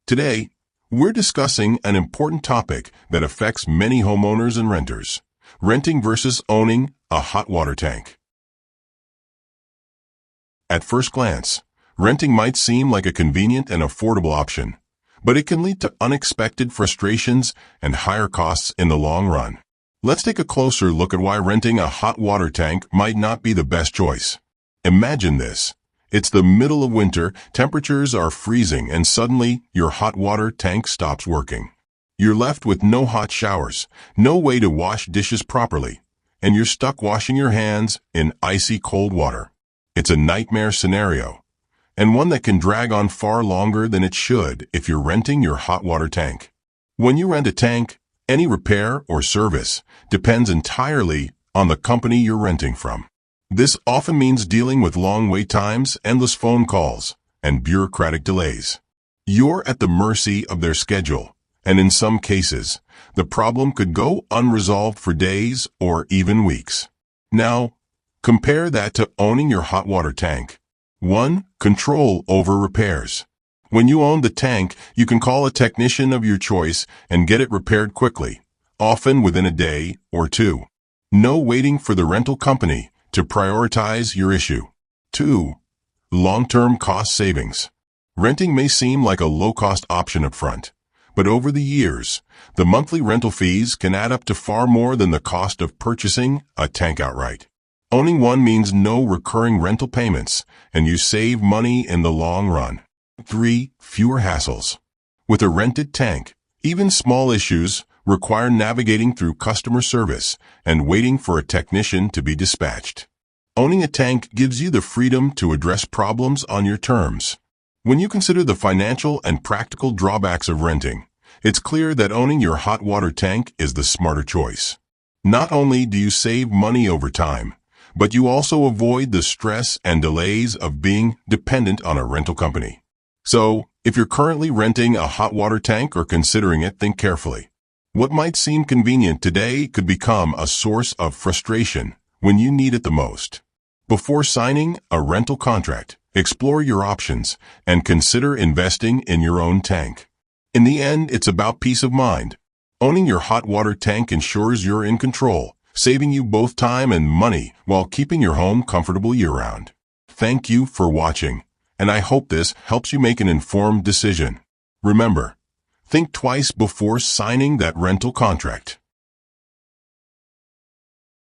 Today, we're discussing an important topic that affects many homeowners and renters: renting versus owning a hot water tank. At first glance, renting might seem like a convenient and affordable option, but it can lead to unexpected frustrations and higher costs in the long run. Let's take a closer look at why renting a hot water tank might not be the best choice. Imagine this. It's the middle of winter, temperatures are freezing, and suddenly your hot water tank stops working. You're left with no hot showers, no way to wash dishes properly, and you're stuck washing your hands in icy cold water. It's a nightmare scenario, and one that can drag on far longer than it should if you're renting your hot water tank. When you rent a tank, any repair or service depends entirely on the company you're renting from. This often means dealing with long wait times, endless phone calls, and bureaucratic delays. You're at the mercy of their schedule, and in some cases, the problem could go unresolved for days or even weeks. Now, compare that to owning your hot water tank. 1. Control over repairs. When you own the tank, you can call a technician of your choice and get it repaired quickly, often within a day or two. No waiting for the rental company to prioritize your issue. 2. Long-term cost savings. Renting may seem like a low-cost option up front, but over the years, the monthly rental fees can add up to far more than the cost of purchasing a tank outright. Owning one means no recurring rental payments, and you save money in the long run. 3. Fewer hassles. With a rented tank, even small issues require navigating through customer service and waiting for a technician to be dispatched. Owning a tank gives you the freedom to address problems on your terms. When you consider the financial and practical drawbacks of renting, it's clear that owning your hot water tank is the smarter choice. Not only do you save money over time, but you also avoid the stress and delays of being dependent on a rental company. So, if you're currently renting a hot water tank or considering it, think carefully. What might seem convenient today could become a source of frustration when you need it the most. Before signing a rental contract, explore your options and consider investing in your own tank. In the end, it's about peace of mind. Owning your hot water tank ensures you're in control, saving you both time and money while keeping your home comfortable year-round. Thank you for watching, and I hope this helps you make an informed decision. Remember, think twice before signing that rental contract.